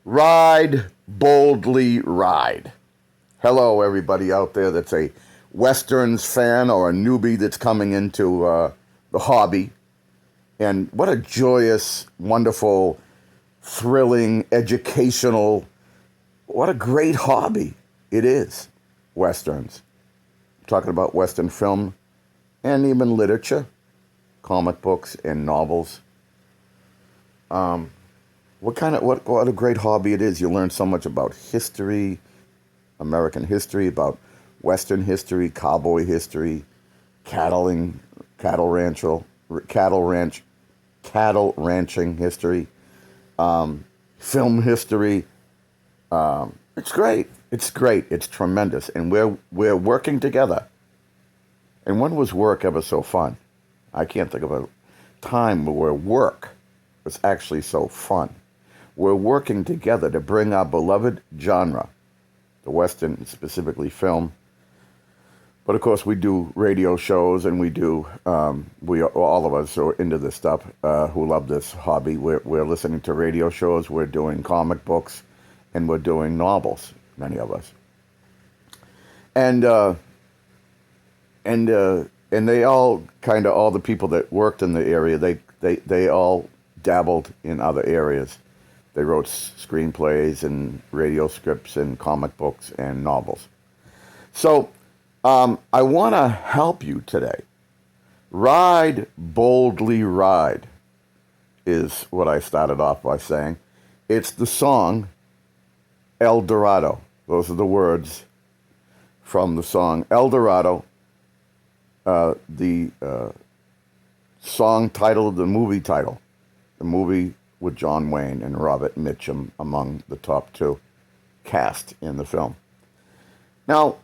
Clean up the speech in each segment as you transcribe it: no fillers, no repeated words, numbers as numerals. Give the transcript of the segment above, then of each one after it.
Ride, boldly ride. Hello, everybody out there that's a Westerns fan or a newbie that's coming into the hobby. And what a joyous, wonderful, thrilling, educational, what a great hobby it is, Westerns. I'm talking about Western film and even literature, comic books and novels. What a great hobby it is. You learn so much about history, American history, about Western history, cowboy history, cattling, cattle rancho, cattle ranch, cattle ranching history, film history. It's great. It's great. It's tremendous, and we're working together. And when was work ever so fun? I can't think of a time where work was actually so fun. We're working together to bring our beloved genre, the Western, specifically film. But of course, we do radio shows, and we all of us are into this stuff who love this hobby. We're listening to radio shows, we're doing comic books, and we're doing novels, many of us. And they all all the people that worked in the area, they all dabbled in other areas. They wrote screenplays and radio scripts and comic books and novels. So I want to help you today. Ride, boldly ride is what I started off by saying. It's the song El Dorado. Those are the words from the song El Dorado. The song title, the movie title. The movie with John Wayne and Robert Mitchum among the top two cast in the film. Now,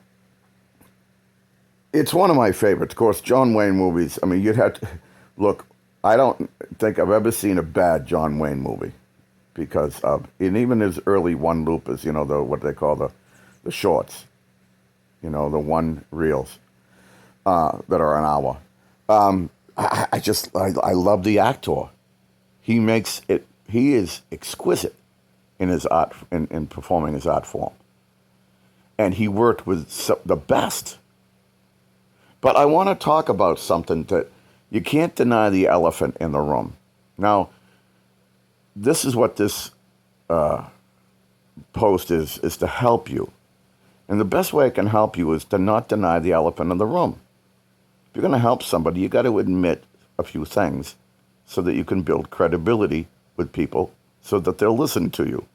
it's one of my favorites. Of course, John Wayne movies, I mean, you'd have to... Look, I don't think I've ever seen a bad John Wayne movie because of... And even his early one-loopers, what they call the shorts. The one reels that are an hour. I love the actor. He makes it. He is exquisite in his art, in performing his art form, and he worked with the best. But I want to talk about something that you can't deny the elephant in the room. Now, this is what this post is to help you, and the best way it can help you is to not deny the elephant in the room. If you're going to help somebody, you got to admit a few things, so that you can build credibility with people so that they'll listen to you.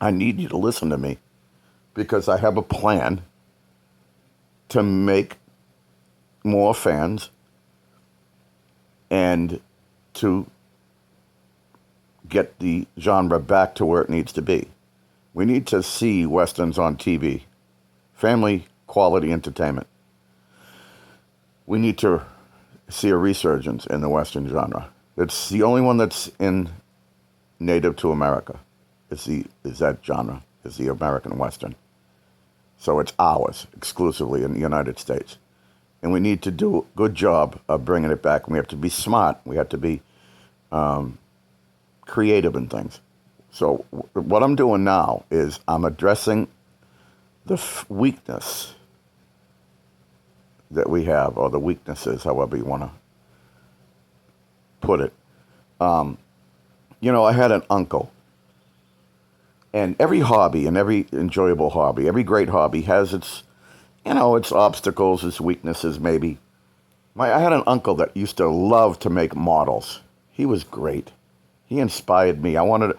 I need you to listen to me because I have a plan to make more fans and to get the genre back to where it needs to be. We need to see Westerns on TV, family quality entertainment. We need to see a resurgence in the Western genre. It's the only one that's native to America. Is that genre? Is the American Western. So it's ours exclusively in the United States, and we need to do a good job of bringing it back. We have to be smart. We have to be creative in things. So what I'm doing now is I'm addressing the weakness that we have, or the weaknesses, however you want to put it. I had an uncle, and every hobby and every enjoyable hobby, every great hobby has its obstacles, its weaknesses, maybe. I had an uncle that used to love to make models. He was great. He inspired me. To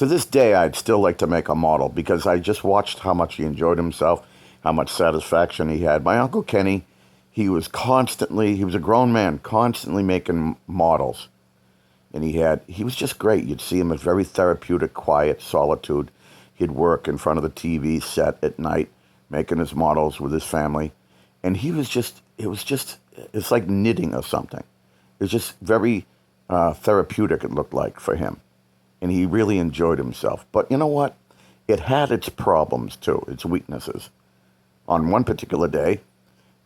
this day, I'd still like to make a model because I just watched how much he enjoyed himself, how much satisfaction he had. My Uncle Kenny, he was a grown man, constantly making models. And he was just great. You'd see him as very therapeutic, quiet, solitude. He'd work in front of the TV set at night, making his models with his family. And it's like knitting or something. It was just very therapeutic, it looked like, for him. And he really enjoyed himself. But you know what? It had its problems, too, its weaknesses. On one particular day,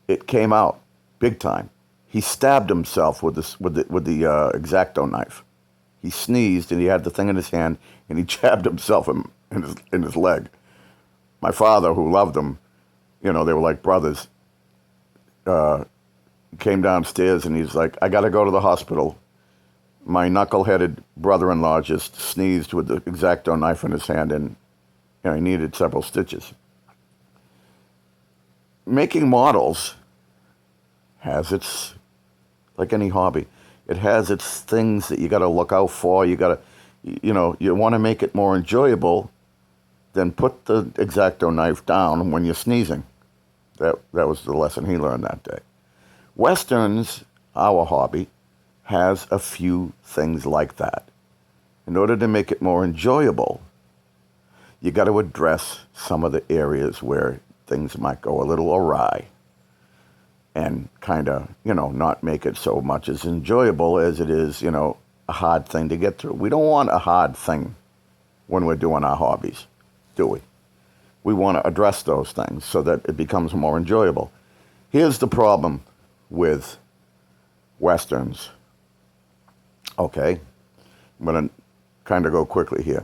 it came out big time. He stabbed himself with the X-Acto knife. he sneezed and he had the thing in his hand and he jabbed himself in his leg. My father, who loved him, they were like brothers, came downstairs and he's like, I got to go to the hospital. My knuckle-headed brother-in-law just sneezed with the X-Acto knife in his hand, and he needed several stitches. Making models has its, like any hobby, it has its things that you got to look out for. You got to, you want to make it more enjoyable. Then put the X-Acto knife down when you're sneezing. That was the lesson he learned that day. Westerns, our hobby, has a few things like that. In order to make it more enjoyable, you got to address some of the areas where things might go a little awry and kind of, not make it so much as enjoyable as it is, a hard thing to get through. We don't want a hard thing when we're doing our hobbies, do we? We want to address those things so that it becomes more enjoyable. Here's the problem with Westerns. Okay, I'm going to kind of go quickly here.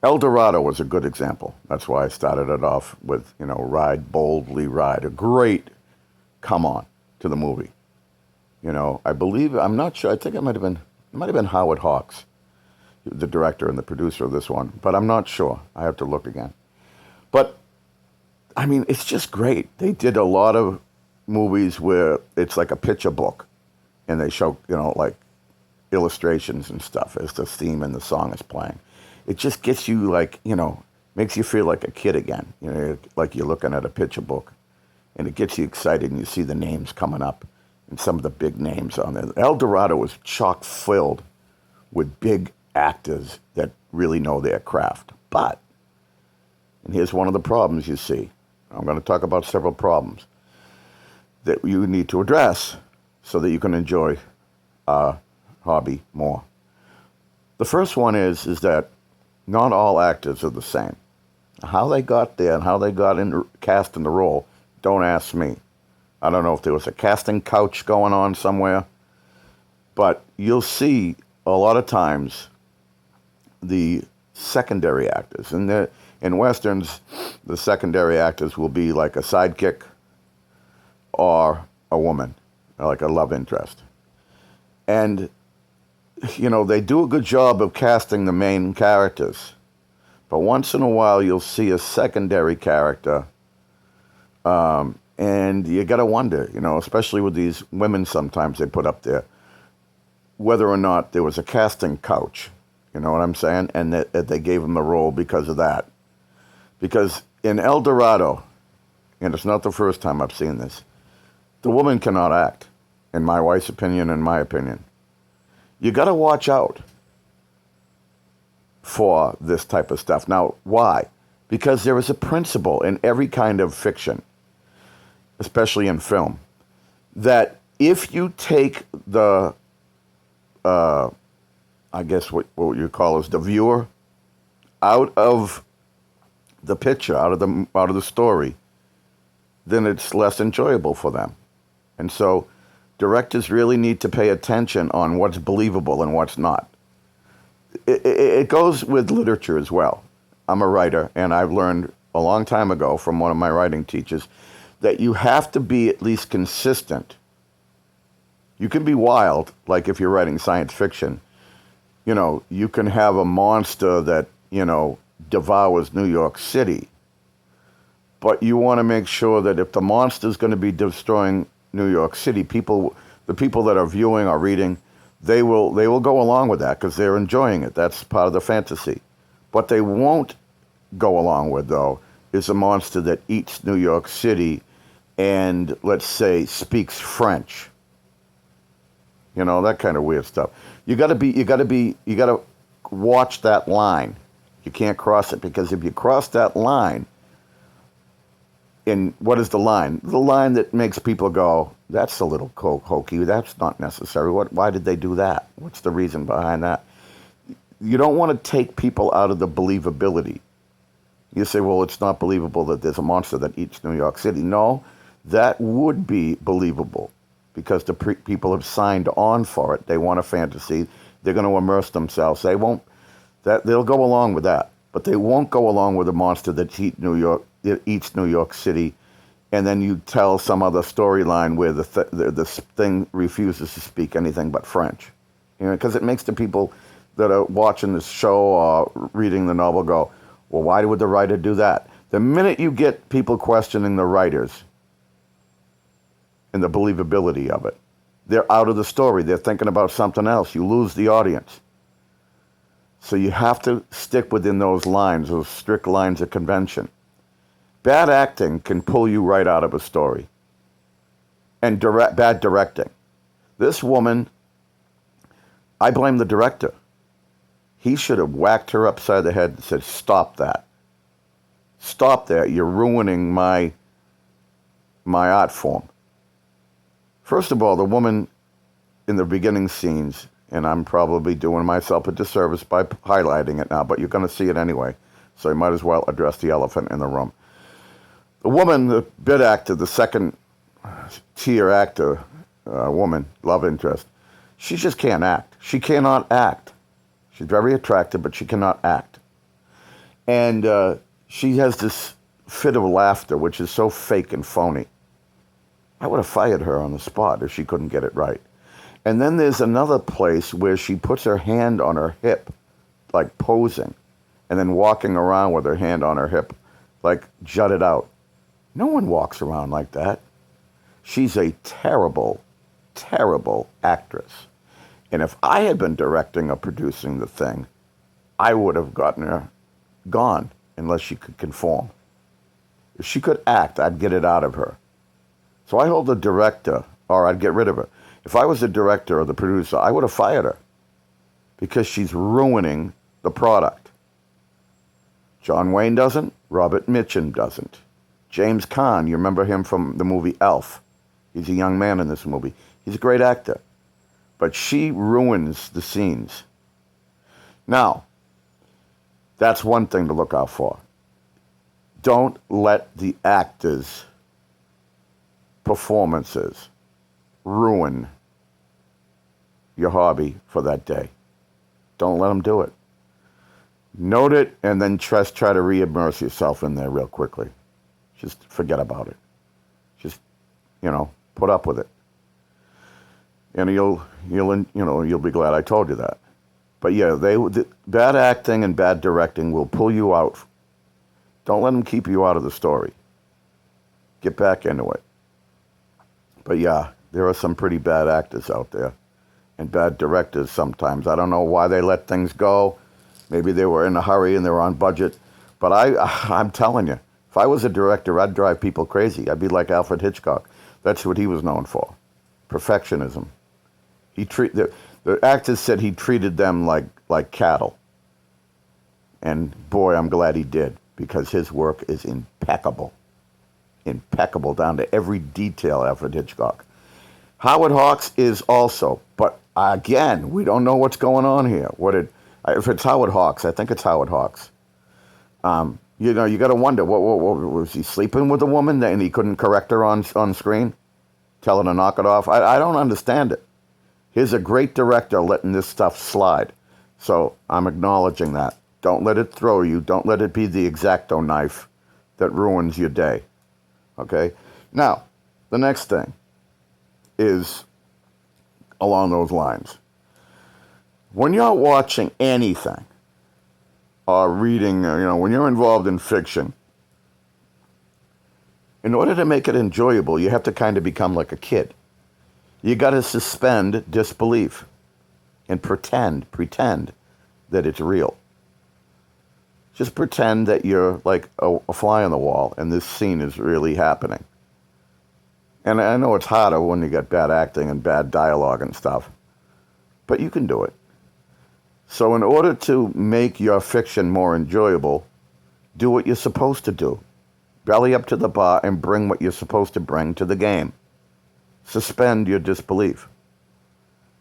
El Dorado was a good example. That's why I started it off with, Ride Boldly Ride, a great come on to the movie. I believe, I'm not sure, I think it might have been Howard Hawks, the director and the producer of this one, but I'm not sure. I have to look again. But, I mean, it's just great. They did a lot of movies where it's like a picture book, and they show, like, illustrations and stuff as the theme and the song is playing. It just gets you like, makes you feel like a kid again. Like you're looking at a picture book, and it gets you excited and you see the names coming up and some of the big names on there. El Dorado was chock filled with big actors that really know their craft. But, and here's one of the problems you see. I'm going to talk about several problems that you need to address so that you can enjoy hobby more. The first one is that not all actors are the same. How they got there and how they got cast in the role, don't ask me. I don't know if there was a casting couch going on somewhere, but you'll see a lot of times the secondary actors. In Westerns, the secondary actors will be like a sidekick or a woman, like a love interest. And they do a good job of casting the main characters. But once in a while, you'll see a secondary character. And you got to wonder, especially with these women sometimes they put up there, whether or not there was a casting couch. You know what I'm saying? And that they gave them the role because of that. Because in El Dorado, and it's not the first time I've seen this, the woman cannot act, in my wife's opinion and my opinion. You got to watch out for this type of stuff. Now, why? Because there is a principle in every kind of fiction, especially in film, that if you take the, I guess what you call is the viewer, out of the picture, out of the story, then it's less enjoyable for them. And so directors really need to pay attention on what's believable and what's not. It goes with literature as well. I'm a writer, and I've learned a long time ago from one of my writing teachers that you have to be at least consistent. You can be wild, like if you're writing science fiction. You can have a monster that, devours New York City. But you want to make sure that if the monster is going to be destroying New York City, the people that are viewing or reading, they will go along with that because they're enjoying it. That's part of the fantasy. What they won't go along with, though, is a monster that eats New York City and, let's say, speaks French. That kind of weird stuff. You got to watch that line. You can't cross it, because if you cross that line, and what is the line? The line that makes people go, that's a little hokey. That's not necessary. Why did they do that? What's the reason behind that? You don't want to take people out of the believability. You say, well, it's not believable that there's a monster that eats New York City. No, that would be believable because the people have signed on for it. They want a fantasy. They're going to immerse themselves. They'll go along with that, but they won't go along with a monster that eats New York City, and then you tell some other storyline where the thing refuses to speak anything but French. Because it makes the people that are watching this show or reading the novel go, well, why would the writer do that? The minute you get people questioning the writers and the believability of it, they're out of the story. They're thinking about something else. You lose the audience. So you have to stick within those lines, those strict lines of convention. Bad acting can pull you right out of a story. And bad directing. This woman, I blame the director. He should have whacked her upside the head and said, stop that. Stop that. You're ruining my art form. First of all, the woman in the beginning scenes, and I'm probably doing myself a disservice by highlighting it now, but you're going to see it anyway, so you might as well address the elephant in the room. The woman, the bit actor, the second tier actor, woman, love interest, she just can't act. She cannot act. She's very attractive, but she cannot act. And she has this fit of laughter, which is so fake and phony. I would have fired her on the spot if she couldn't get it right. And then there's another place where she puts her hand on her hip, like posing, and then walking around with her hand on her hip, like jutted out. No one walks around like that. She's a terrible, terrible actress. And if I had been directing or producing the thing, I would have gotten her gone unless she could conform. If she could act, I'd get it out of her. So I hold the director, or I'd get rid of her. If I was the director or the producer, I would have fired her because she's ruining the product. John Wayne doesn't. Robert Mitchum doesn't. James Caan, you remember him from the movie Elf. He's a young man in this movie. He's a great actor. But she ruins the scenes. Now, that's one thing to look out for. Don't let the actors' performances ruin your hobby for that day. Don't let them do it. Note it and then try to re-immerse yourself in there real quickly. Just forget about it. Just, put up with it. And you'll be glad I told you that. But yeah, bad acting and bad directing will pull you out. Don't let them keep you out of the story. Get back into it. But yeah, there are some pretty bad actors out there and bad directors sometimes. I don't know why they let things go. Maybe they were in a hurry and they were on budget. But I'm telling you, if I was a director, I'd drive people crazy. I'd be like Alfred Hitchcock. That's what he was known for. Perfectionism. The actors said he treated them like cattle. And boy, I'm glad he did, because his work is impeccable. Impeccable down to every detail, Alfred Hitchcock. Howard Hawks is also, but again, we don't know what's going on here. If it's Howard Hawks, I think it's Howard Hawks. You got to wonder, what was he sleeping with a woman and he couldn't correct her on screen? Tell her to knock it off? I don't understand it. Here's a great director letting this stuff slide. So I'm acknowledging that. Don't let it throw you. Don't let it be the X-Acto knife that ruins your day. Okay? Now, the next thing is along those lines. When you're watching anything or reading, when you're involved in fiction, in order to make it enjoyable, you have to kind of become like a kid. You got to suspend disbelief and pretend that it's real. Just pretend that you're like a fly on the wall and this scene is really happening. And I know it's harder when you get bad acting and bad dialogue and stuff, but you can do it. So in order to make your fiction more enjoyable, do what you're supposed to do. Belly up to the bar and bring what you're supposed to bring to the game. Suspend your disbelief.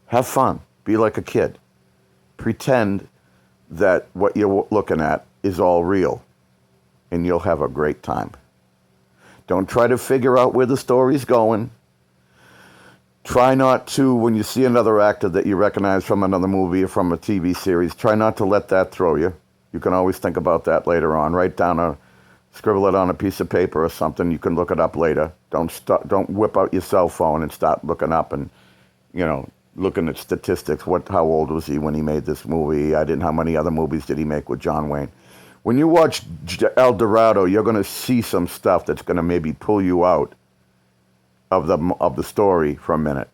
Have fun. Be like a kid. Pretend that what you're looking at is all real, and you'll have a great time. Don't try to figure out where the story's going. Try not to, when you see another actor that you recognize from another movie or from a TV series, try not to let that throw you. You can always think about that later on. Scribble it on a piece of paper or something. You can look it up later. Don't whip out your cell phone and start looking up and, looking at statistics. How old was he when he made this movie? How many other movies did he make with John Wayne? When you watch El Dorado, you're going to see some stuff that's going to maybe pull you out of the story for a minute.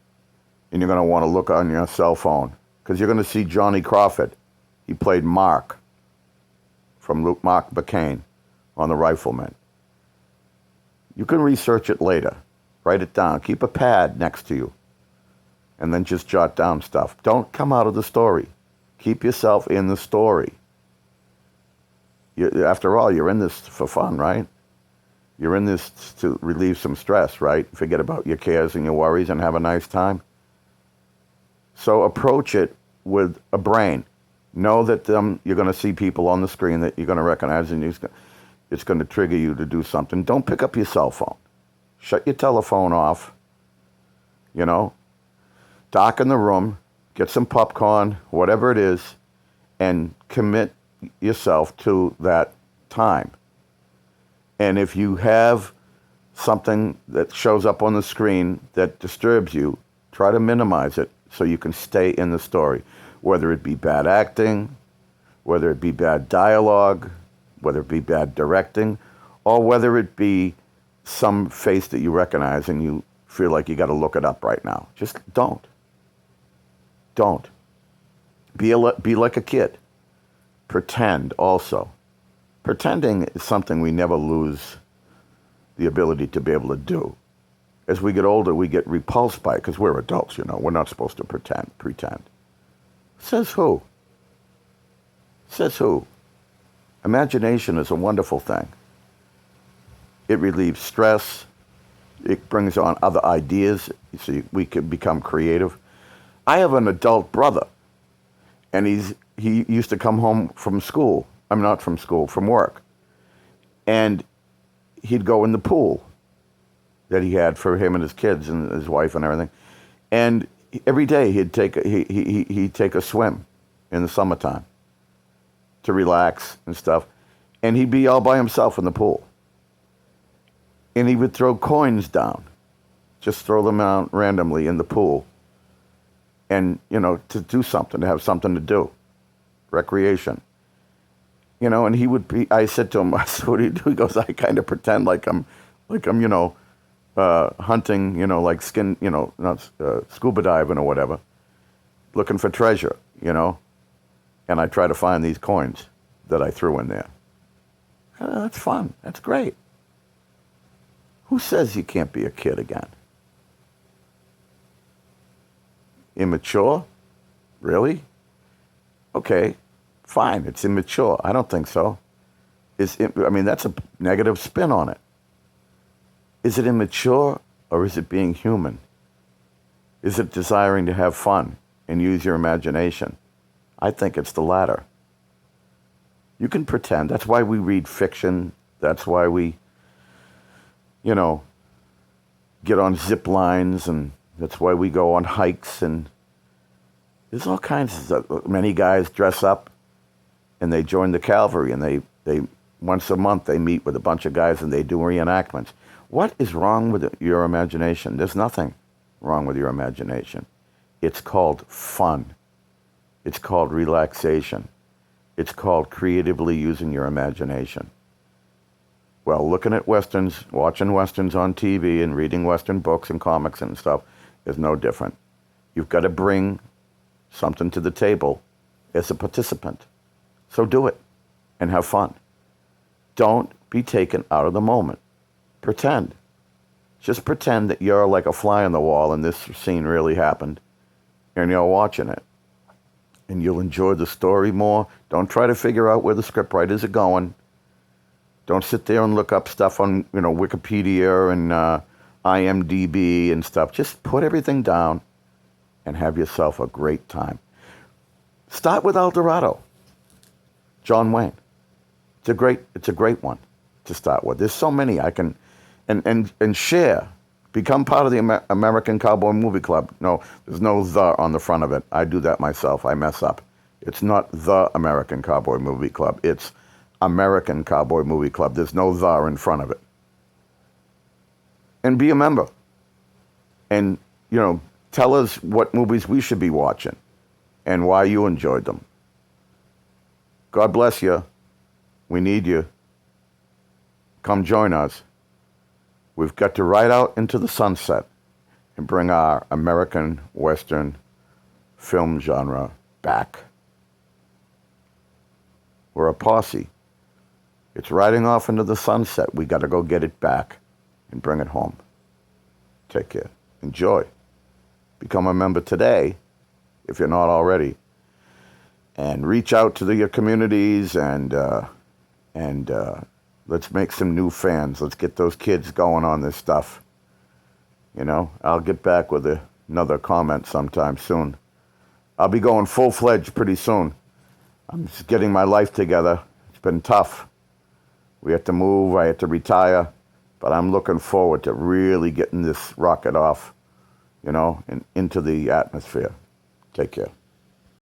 And you're going to want to look on your cell phone because you're going to see Johnny Crawford. He played Mark from Mark McCain on The Rifleman. You can research it later. Write it down. Keep a pad next to you. And then just jot down stuff. Don't come out of the story. Keep yourself in the story. After all, you're in this for fun, right? You're in this to relieve some stress, right? Forget about your cares and your worries and have a nice time. So approach it with a brain. Know that you're going to see people on the screen that you're going to recognize, and it's going to trigger you to do something. Don't pick up your cell phone. Shut your telephone off. Darken the room. Get some popcorn, whatever it is, and commit yourself to that time. And if you have something that shows up on the screen that disturbs you, try to minimize it so you can stay in the story. Whether it be bad acting, whether it be bad dialogue, whether it be bad directing, or whether it be some face that you recognize and you feel like you got to look it up right now. Just don't. Don't. Be like a kid. Pretend also. Pretending is something we never lose the ability to be able to do. As we get older, we get repulsed by it because we're adults, We're not supposed to pretend. Says who? Says who? Imagination is a wonderful thing. It relieves stress. It brings on other ideas so we can become creative. I have an adult brother, and he used to come home from school. I'm not from school, from work. And he'd go in the pool that he had for him and his kids and his wife and everything. And every day he'd take a swim in the summertime to relax and stuff. And he'd be all by himself in the pool. And he would throw coins down, just throw them out randomly in the pool. And, to do something, to have something to do. Recreation. And he would be, I said to him, I said, what do you do? He goes, I kind of pretend like I'm hunting, like not scuba diving or whatever, looking for treasure, and I try to find these coins that I threw in there. That's fun. That's great. Who says you can't be a kid again? Immature? Really? Okay, fine. It's immature. I don't think so. That's a negative spin on it. Is it immature or is it being human? Is it desiring to have fun and use your imagination? I think it's the latter. You can pretend. That's why we read fiction. That's why we, get on zip lines, and that's why we go on hikes. And there's all kinds of, many guys dress up and they join the cavalry, and they once a month they meet with a bunch of guys and they do reenactments. What is wrong with your imagination? There's nothing wrong with your imagination. It's called fun. It's called relaxation. It's called creatively using your imagination. Well, looking at Westerns, watching Westerns on TV and reading Western books and comics and stuff is no different. You've got to bring something to the table as a participant. So do it and have fun. Don't be taken out of the moment. Pretend. Just pretend that you're like a fly on the wall and this scene really happened and you're watching it. And you'll enjoy the story more. Don't try to figure out where the scriptwriters are going. Don't sit there and look up stuff on, Wikipedia and IMDb and stuff. Just put everything down and have yourself a great time. Start with El Dorado. John Wayne. It's a great one to start with. There's so many I can and share Become part of the American Cowboy Movie Club. No, there's no "the" on the front of it. I do that myself. I mess up. It's not the American Cowboy Movie Club. It's American Cowboy Movie Club. There's no "the" in front of it. And be a member. And, tell us what movies we should be watching and why you enjoyed them. God bless you. We need you. Come join us. We've got to ride out into the sunset and bring our American Western film genre back. We're a posse. It's riding off into the sunset. We got to go get it back and bring it home. Take care. Enjoy. Become a member today if you're not already. And reach out to your communities and let's make some new fans. Let's get those kids going on this stuff. I'll get back with another comment sometime soon. I'll be going full-fledged pretty soon. I'm just getting my life together. It's been tough. We had to move. I had to retire. But I'm looking forward to really getting this rocket off, and into the atmosphere. Take care.